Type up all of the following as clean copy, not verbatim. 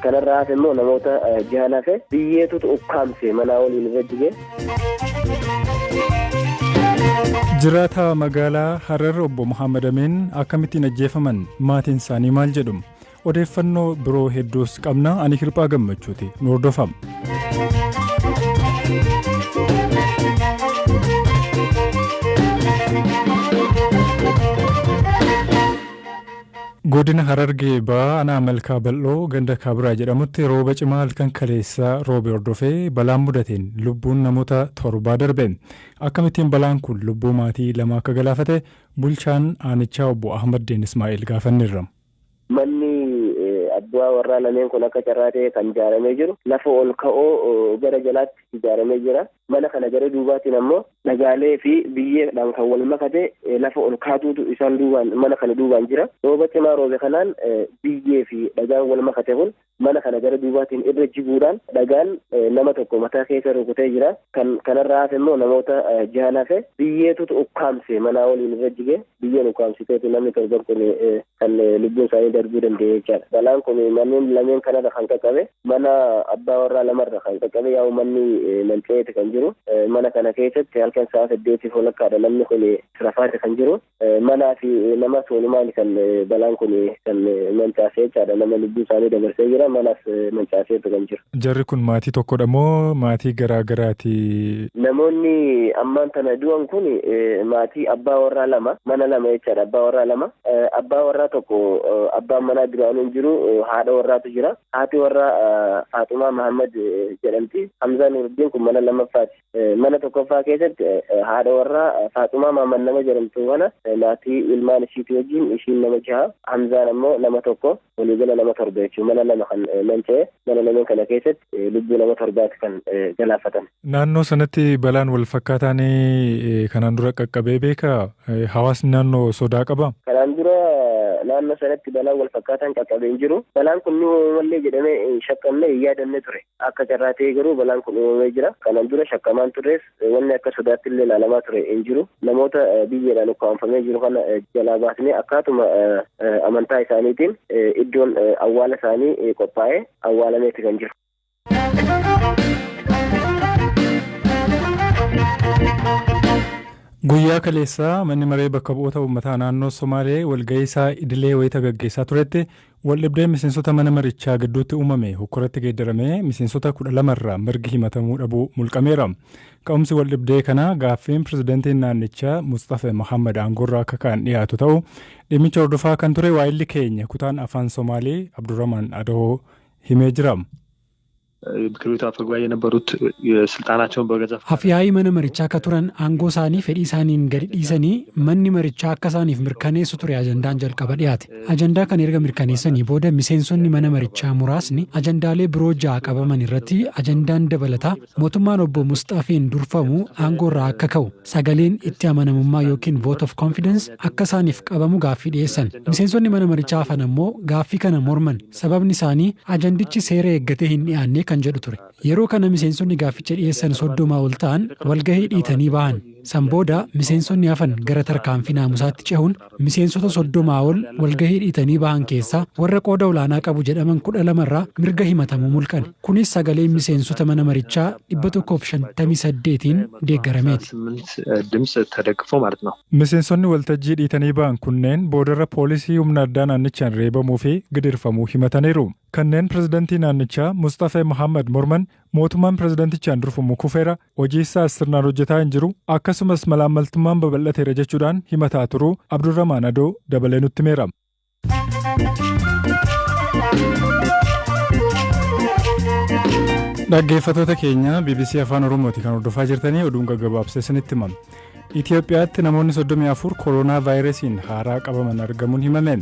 kanarraa immoo namoota jaha hafe biyyeetu ukkaamse manaa waliin irra jige. Jiraata magaalaa Harar obbo Muhammad Amin akkamittiin ajjeefaman maatiin isaanii maal jedhu odeeffannoo biroo hedduus qabna ani Hirphaa Gammachuuti nu hordofaa. Godina Harargee ba'aa aanaa Malkaa Bal'oo ganda Kaabiraa jedhamutti rooba cimaa halkan kaleessaa roobe hordofee balaan mudateen lubbuun namoota 7 darbe. Akkamittiin balaan kun lubbuu maatii 2 akka galaafate bulchaan aanichaa obbo Ahmad Ismaa'eel gaafanneerra. Manni abbaa warraa lameen kun akka carraatee kan ijaaramee jiru lafa ol ka'oo gara jalaatti ijaaramee jira. Mana kana gara duubaatiin ammoo dhagaalee fi biyyeedhaan kan wal makate lafa ol kaatuutu isaan duubaan mana kana duubaan jira. Rooba cimaa roobe kanaan biyyee fi dhagaan wal makate kun mana kana gara duubaatiin irra jiguudhaan dhagaan nama tokko mataa keessa rukutee jira. Kanarraa hafe immoo namoota jaha hafe biyyeetu ukkaamse manaa waliin irra jige biyyeen ukkaamsiteetu namni torban kun kan lubbuun isaanii darbuu danda'e jechaadha. Balaan kun manneen lameen kanarra kan qaqqabe mana abbaa warraa lamarra kan qaqqabe yaa'u manni manca'eeti kan jiru. Mana kana keessatti halkan sa'a 8 walakkaadha namni kun rafaate kan jiru. Manaa fi nama soolumaan kan balaan kun kan mancaasee jechaadha. Nama lubbuu isaanii dabarsee jira manaas mancaaseetu kan jiru. Jarri kun maatii tokkodha moo maatii garaa garaati? Namoonni ammaan tana du'an kun maatii abbaa warraa lama mana lama jechaadha. Abbaa warraa lama abbaa warraa tokko abbaan manaa duraanuu hin jiru haadha warraatu jira. Haati warraa Faaxumaa Mahammad jedhamti. Hamzaa Nuruddin kun mana lamaffaati. Mana tokkoffaa keessatti haadha warraa Faaxumaa Mahammad nama jedhamtu kana maatii ilmaan ishiitii wajjin ishiin nama 6 Hamzaan ammoo nama 1 waliigala nama 7 jechuudha. Mana lama kan manca'e mana lameen kana keessatti lubbuu nama 7 kan galaafatan. Naannoo sanatti balaan wal fakkaataan kanaan dura qaqqabee beekaa? Hawaasni naannoo sodaa qaba? Kanaan dura naannoo sanatti balaan wal fakkaataan qaqqabee hin jiru. Balaan kun uumamee jedhamee shakkamnee hin yaadannee ture. Akka carraa ta'ee garuu balaan kun uumamee jira. Kanaan dura shakkamaan turres wanni akka sodaatti illee ilaalamaa ture hin jiru. Namoota biyyeedhaan ukkaamfamee jiru kana jalaa baasnee akkaatuma amantaa isaaniitiin iddoon awwaala isaanii qophaa'ee awwaalameeti kan jiru. Guyyaa kaleessaa manni maree bakka bu'oota uummataa naannoo Somaalee walgahii isaa idilee wayita gaggeessaa turetti waldhabdeen miseensota mana marichaa gidduutti uumame hokkoratti geeddaramee miseensota 12 irraa mirgi himatamuu dhabuu mulqameera. Ka'umsi waldhabdee kana gaaffiin pirezidaantiin naannichaa Mustafa Muhammad aangoorraa akka ka'an dhiyaatu ta'u dhimmicha hordofaa kan ture waa'illi keenya kutaan afaan Somaalee Abdurrahman Adoo himee jira. ምክር ቤቱ አፈ ጉባኤ የነበሩት ስልጣናቸውን በገዛ አፍያይ መነ መሪቻ ከቱረን አንጎሳኒ ፈዲሳኒን ገዲሰኒ መኒ መሪቻ አከሳኒፍ ምርከኔሱ ቱሪ አጀንዳን ጀልቀበ ዲያት አጀንዳ ከን ኤርገ ምርከኔሰኒ ቦደ ሚሴንሶኒ መነ መሪቻ ሙራስኒ አጀንዳሌ ብሮጃ ቀበመን ይረቲ አጀንዳን ደበለታ ሞቱማን ኦቦ ሙስጣፊን ዱርፈሙ አንጎራ አከከው ሰገሌን ኢትያመነሙማ ዮኪን ቮት ኦፍ ኮንፊደንስ አከሳኒፍ ቀበሙ ጋፊ ዲሰን ሚሴንሶኒ መነ መሪቻ አፈነሞ ጋፊ ከነ ሞርመን ሰበብኒ ሳኒ አጀንዲቺ ሴሬ ገቴ ሂንያኔ kan jedhu ture. Yeroo kana miseensonni gaafficha dhiyeessan 30 ol ta'an walgahii dhiitanii bahan. Sanbooda miseensonni hafan gara tarkaanfii naamusaatti cehuun miseensota 30 ol walgahii dhiitanii bahan keessaa warra qooda olaanaa qabu jedhaman 12 irraa mirga himatamu mulqan. Kunis sagalee miseensota mana marichaa 158tiin deeggarameeti. ድምጽ ተደግፎ ማለት ነው። Miseensonni waltajjii dhiitanii bahan kunneen boodarra poolisii humna addaa naannichaan reebamuu fi gidirfamuu himataniiru. Kanneen pirezidaantii naannichaa Mustafa Muhammad morman mootummaan pirezidaantichaan durfamu kufeera hojii isaa sirnaan hojjetaa hin jiru akkasumas malaammaltummaan babal'ateera jechuudhaan himataa turuu Abdurrahman Adoo dabalee nutti himeera. Dhaggeeffattoota keenya BBC Afaan Oromooti kan hordofaa jirtanii oduun gaggabaabsee isinitti himama. Itoophiyaatti namoonni 34 kooroonaa vaayirasiin haaraa qabaman argamuun himame.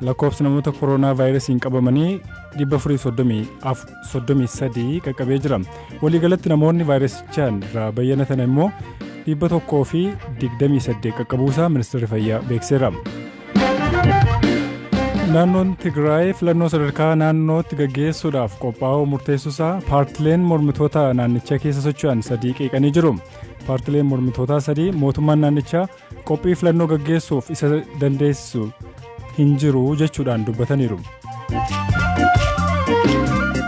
Lakkoofsi namoota kooroonaa vaayirasiin qabamanii 433 qaqqabee jira. Waliigalatti namoonni vaayirasichaan irraa bayyanatan immoo 128 qaqqabuusaa ministeerri fayyaa beekseera. Naannoon Tigraay filannoo sadarkaa naannootti gaggeessuudhaaf qophaa'uu murteessuusaa paartileen mormitoota naannichaa keessa socho'an 3 qeeqanii jiru. Paartileen mormitootaa 3 mootummaan naannichaa qophii filannoo gaggeessuuf isa dandeessisu hin jiru jechuudhaan dubbataniiru.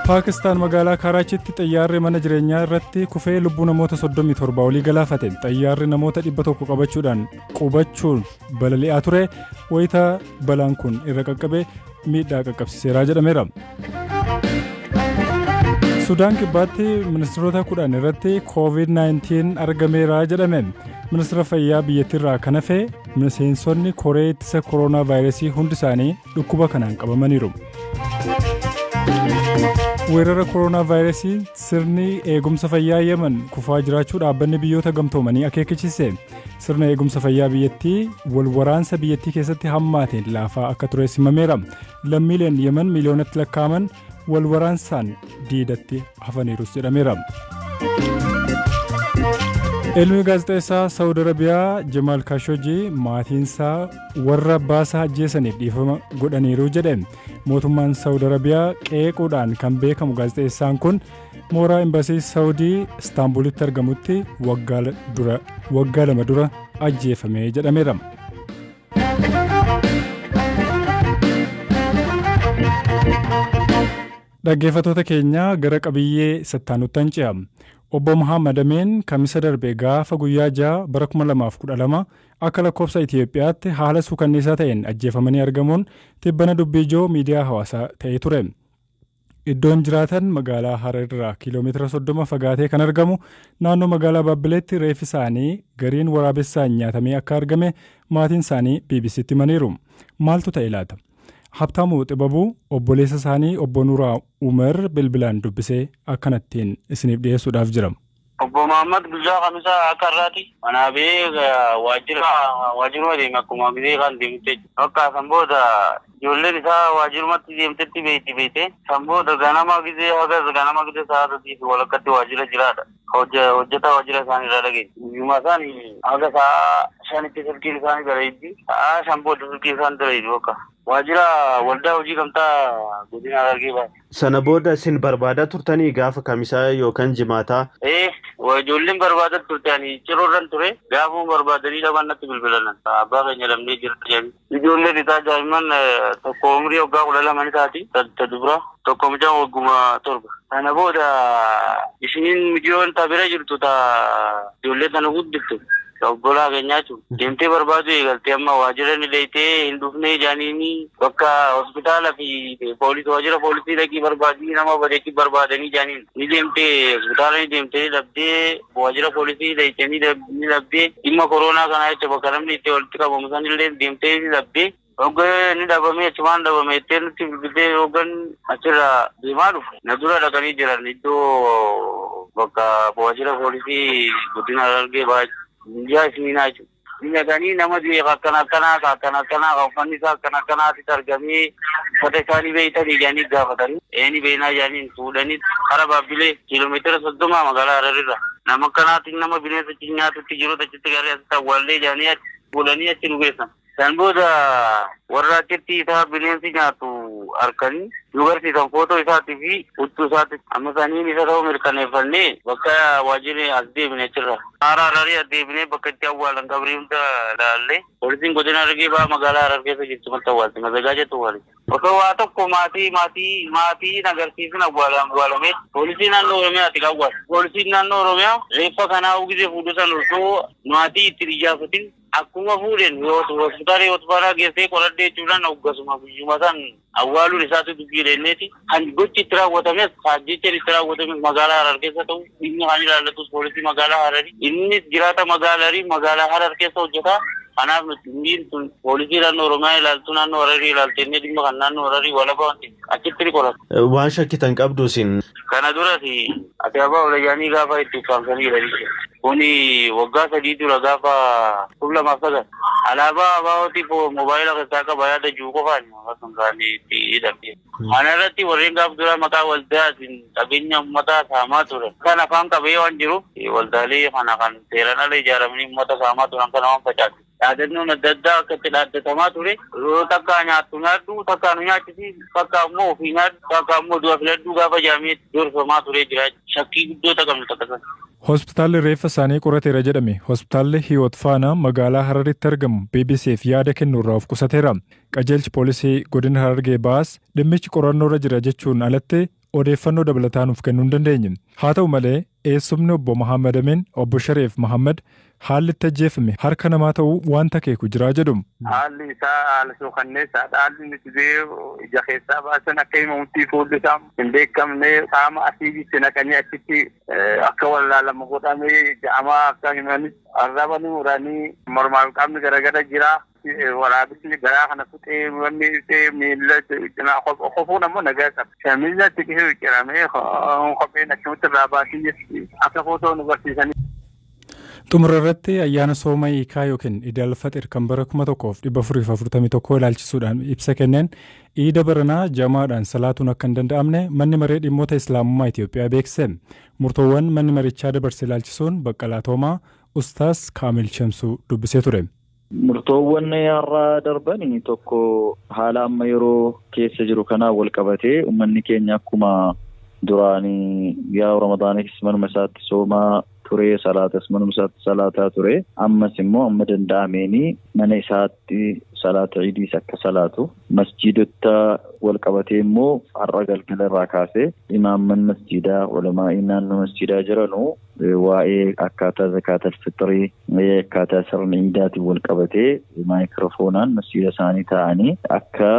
Paakistaan magaalaa Kaaraachitti xayyaarri mana jireenyaa irratti kufee lubbuu namoota 37 olii galaafate. Xayyaarri namoota 100 qabachuudhaan qubachuun balali'aa ture. Wayita balaan kun irra qaqqabe miidhaa qaqqabsiiseera jedhameera. Sudaan kibbaatti ministeerota 10 irratti COVID-19 argameera jedhame. Ministeera fayyaa biyyattiirraa kan hafe miseensonni koree ittisa kooroonaa vaayirasii hundi isaanii dhukkuba kanaan qabamaniiru. Weerara kooroonaa vaayirasii sirni eegumsa fayyaa Yemen kufaa jiraachuu dhaabbanni biyyoota gamtoomanii akeekkachiise. Sirna eegumsa fayyaa biyyattii wal waraansa biyyattii keessatti hammaateen laafaa akka ture himameera. Lammiileen Yemen miliyoonatti lakkaa'aman wal waraansaan diidatti hafaniirus jedhameera. Ilmi gaazexeessaa Saawud Arabiyaa Jamaal Kaashojii maatiinsaa warra baasaa ajjeesaniif dhiifama godhaniiru jedhe. Mootummaan Saawud Arabiyaa qeequudhaan kan beekamu gaazexeessaan kun mooraa imbaasii Saawudii Istaanbulitti argamutti waggaa lama dura ajjeefame jedhameera. Dhaggeeffattoota keenya gara qabiyyee sattaanutti ce'a. Obbo Muhammad Ameen kamisa darbe gaafa guyyaa 6 bara 2012 akka lakkoofsa Itiyoophiyaatti haala suukanneessaa ta'een ajjeefamanii argamuun tibbana dubbii ijoo miidiyaa hawaasaa ta'ee ture. Iddoon jiraatan magaalaa Hararraa kiiloomeetira 30 fagaatee kan argamu naannoo magaalaa Baabbileetti reeffi isaanii gariin waraabessaan nyaatamee akka argame maatiin isaanii BBC'tti himaniiru. Maaltu ta'e laata? Habtaamuu Xibabuu obboleessa isaanii obbo Nuraa Umar bilbilaan dubbisee akkanattiin isiniif dhiyeessuudhaaf jira. Obbo Muhammad guyyaa kamisa akka irraati manaabee waajjiruma deeme akkuma gisee kan deemte akka sanbooda ijoolleen isaa waajjirumatti deemtetti beeyte sanbooda ganama gisee haga ganama gisee sa'aatiif walakkatti waajjira jiraadha. Hojjetaa waajjira isaanii irraa dhageenya. Guyyuma isaanii haga sa'a 5tti silkiin isaanii bareeddi. Sa'a 5 booda silkiin isaanii bareeddi bakka. Waajjira waldaa hojii gamtaa godina Harargee baate. Sana booda isin barbaadaa turtanii gaafa kamisaa yookaan jimaataa? Ijoolleen barbaadaa turtanii ciroorran ture gaafa barbaadanii dhaban natti bilbilan. Abbaa keenya lamnee jirti jedhani. Ijoolleen isaa daa'imman tokko umrii waggaa 12 taati. Dubra tokko mucaan wagguma 7. Sana booda ishiniin mijiyoon tabira jirtu ijoollee sana guddiftu. Obbolaa keenyaa jechuun deemtee barbaadu eegaltee amma waajjira ni leeytee hin dhufnee jaaniini bakka hospitaala fi waajjira poolisii dhaqii barbaadii nama badeetti barbaadanii jaaniin ni deemtee hospitaala ni deemtee dhabdee waajjira poolisii leeytee ni dhabdee dhimma kooroonaa kanaa jecha bakka namni itti walitti qabamu san illee deemtee ni dhabdee hoggan ni dhabamee achumaan dhabame ittee nutti bilbiltee hoggan achirra deemaa dhufu na dura dhaqanii jiran iddoo bakka waajjira poolisii godina Harargee baay'ee. Yaa isiniinaa jechuudha. Nyatanii nama du'e akkanaa uffanni isaa akkanaatti argamee uffata isaanii beeytanii jaanii gaafatanii eeni beenaa jaaniin fuudhanii kara Baabbilee kiiloomeetira 30 magaalaa Hararirra nama akkanaatti nama bineensa nyaatutti jiru achitti garee asitti awwaallee jaanii fuudhanii achi nu geessan. San booda warra achitti isaa bineensi nyaatu harkanii nu garsiisan footoo isaatii fi huccuu isaati. Amma saniin isa ta'uu mirkaneeffannee bakka waajjirri as deebine achirra. Hararii as deebinee bakka itti awwaalan qabrii hunda ilaallee poolisiin godina Harargee ba'aa magaalaa Harar keessa jirtu malta awwaalti mazagaa jettu awwaale. Osoo waa tokko maatii agarsiisin awwaalame poolisiin naannoo Oromiyaati awwaale. Poolisiin naannoo Oromiyaa reeffa kanaa ugizee fuudhusan osoo maatii itti iyyafatin akkuma fuudhen hospitaala geessee qoradhee jechuudhaan hoggasuma guyyuma san awwaaluun isaatu dubbiidheenneeti. Kan gochi itti raawwatames jecha itti raawwatames magaalaa Harar keessa ta'u dhimmi kan ilaallatus poolisii magaalaa Hararii. Innis jiraata magaalaa Harar keessa hojjetaa. Kanaaf nuti poolisii naannoo Oromiyaa ilaaltu naannoo Hararii ilaaltennee dhimma kan naannoo Hararii walaba wanti achitti ni qoratu. Waan shakkitan qabdu isin. Kana duras ati abbaa olayaanii gaafa itti ukkaamsanii jedhanii. Kuni waggaa 3 dura gaafa 2009 alaabaa abaa'ooti moobaayila keessaa qaba yaada jiru qofaan akkasumas itti hidhamte. Kana irratti warreen gaaf dura maqaa waldaatiin qabeenya uummataa saamaa ture. Kan afaan qabee waan jiru waldaalee kana kan seeraan ala ijaaramanii uummata saamaa turan kana waan facaase. Yaadannoon adda addaa akka itti dhaaddatamaa ture yoo takka nyaadhu takka nu nyaachisi takka ammoo ofii nyaadhu takka ammoo du'a filadhuu gaafa jaamee dorfamaa ture jira shakkii guddoota qabnu takka sana. Hospitaalli reeffa isaanii qorateera jedhame. Hospitaalli Hiwoot Faanaa magaalaa Hararitti argamu BBC'f yaada kennuurraa of qusateera. Qajeelchi poolisii godina Harargee baas dhimmichi qorannoorra jira jechuun alatti odeeffannoo dabalataa nuuf kennuu hin dandeenye. Haa ta'u malee eessumni obbo Mahammad Amin obbo Shareef Mahammad haalli itti ajjeefame harka namaa ta'uu wanta keeku jiraa jedhu. Haalli isaa haala suukanneessaadha. Haalli nuti ija keessaa baasan akka himamutti fuulli isaa hin beekamne qaama asiitti naqanii achitti akka wallaalamu godhamee ja'amaa akka himanis arrabanii muranii mormaan qaamni garagara jira. Waraabessi garaa kana fuutee wanni miila cinaa qofuun ammoo nagaa qaba. Shaamiza xiqqee ciramee kopheen akkamitti irraa baasii akka footoo nu barsiisanii. Xumura irratti ayyaana sooma hiikaa yookiin Iid al-Faxir kan bara 1441 ilaalchisuudhaan ibsa kenneen Iida baranaa jamaadhaan salaatuun akka hin danda'amne manni maree dhimmoota Islaamummaa Itoophiyaa beekse. Murtoowwan manni marichaa dabarse ilaalchisuun Baqqalaa Toomaa Ustaas Kaamil Shamsuu dubbisee ture. Murtoowwan har'a darban tokko haala amma yeroo keessa jiru kanaa wal qabatee uummanni keenya akkuma duraanii yaa Ramadaaniif manuma isaatti soomaa ture salaatas manuma isaatti salaataa ture ammas immoo amma danda'ameeni mana isaatti salaata iidiis akka salaatu masjiidota wal qabatee immoo har'a galgala irraa kaasee imaamman masjiidaa ulamaa'in naannoo masjiidaa jiranu waa'ee akkaataa zakaatal fitrii akkaataa sirna iidaatiin wal qabatee maayikiroofoonaan masjiida isaanii ta'anii akka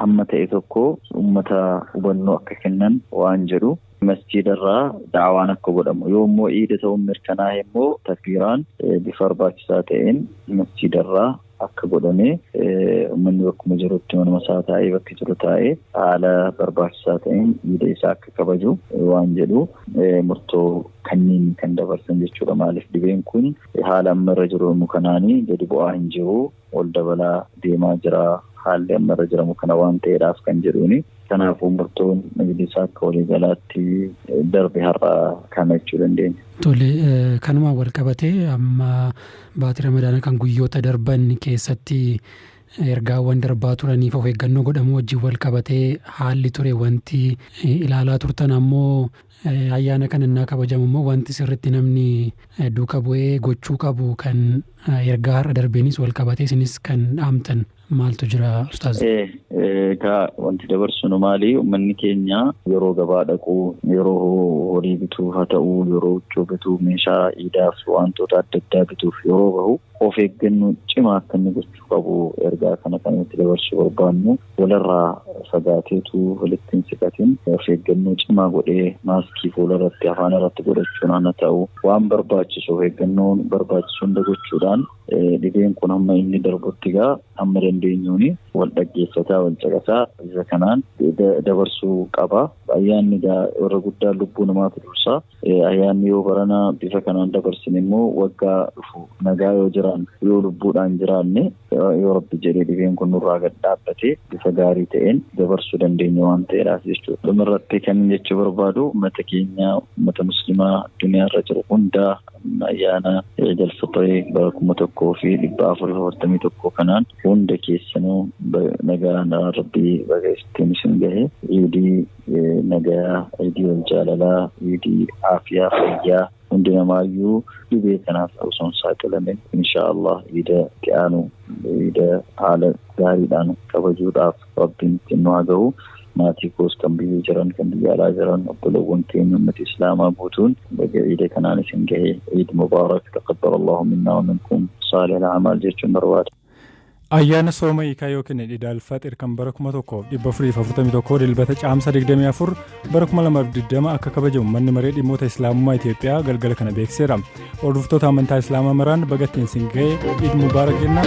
hamma ta'e tokko uummata hubannoo akka kennan waan jedhu masjiidarraa daawaan akka godhamu yoommoo iida ta'uun mirkanaa'e immoo takbiiraan bifa barbaachisaa ta'een masjiidarraa akka godhame uummanni bakkuma jirutti manuma isaa taa'ee bakka jiru taa'ee haala barbaachisaa ta'een iida isaa akka kabaju waan jedhu murtoo kanneen kan dabarsan jechuudha. Maaliif dhibeen kun haala amma irra jiru kanaanii gadi bu'aa hin jiru ol dabalaa deemaa jira haalli amma irra jiramu kana waan ta'eedhaaf kan jedhuuni. Kanaafuu murtoon nagdisaa akka waliigalaatti darbe har'a kana jechuu dandeenya. Tole kanuma wal qabatee amma baatii ramadaana kan guyyoota darban keessatti ergaawwan darbaa turaniif of eeggannoo godhamu wajjin wal qabatee haalli ture wanti ilaalaa turtan ammoo ayyaana kan innaa kabajamu immoo wanti sirriitti namni duuka bu'ee gochuu qabu kan ergaa har'a darbeenis wal qabatee isinis kan dhaamtan maaltu jira Ustaaz? Egaa wanti dabarsinu maali uummanni keenya yeroo gabaa dhaquu yeroo horii bituu haa ta'u yeroo huccuu bituu meeshaa iidaaf wantoota adda addaa bituuf yeroo bahu of eeggannoo cimaa akka inni gochuu qabu ergaa kana kan itti dabarsuu barbaannu walirraa fagaateetu walitti hin siqatin of eeggannoo cimaa godhee maaskii fuularratti afaan irratti godhachuun haa ta'u waan barbaachisu of eeggannoon barbaachisu hunda gochuudhaan dhibeen kun hamma inni darbutti gaa hamma dandeenyuuni wal dhaggeeffataa wal caqasaa isa kanaan dabarsuu qaba. Ayyaanni warra guddaa lubbuu namaatu dursa. Ayyaanni yoo barana bifa kanaan dabarsin immoo waggaa dhufu nagaa yoo jiran yoo lubbuudhaan jiraanne yoo rabbi jedhee dhibeen kun nurraa gad dhaabbate bifa gaarii ta'een dabarsuu dandeenya waan ta'eedhaaf jechuudha. Dhumarratti kan jechuu barbaadu uummata keenya uummata muslimaa duniyaarra jiru hundaa ayyaana Iid al-Fitrii bara 1441 kanaan hunda keessanuu nagaan rabbii bageessuun isin gahe iidii nagaa iidii wal jaalalaa iidii aafiyaa fayyaa hundi namaayyuu dhibee kanaaf osoo hin saaxilamin inshaallah iida ta'anu iida haala gaariidhaan kabajuudhaaf rabbiin ittiin nu haa gahu. Maatii koos kan biyya jiran kan biyya alaa jiran obbolawwan keenya ummata islaamaa guutuun baga iida kanaan isin gahe iid mubaarak taqabbal allahu minna wa minkum saalih al-a'maal jechuun barbaada. Ayyaana sooma hiikaa yookiin Iid al-Faxir kan bara 1441 dilbata caamsa 24 bara 2020 akka kabajamu manni maree dhimmoota Islaamummaa Itoophiyaa galgala kana beekseera. Hordoftoota amantaa Islaamaa maraan baga ittiin isin gahe Iid mubaarak jenna.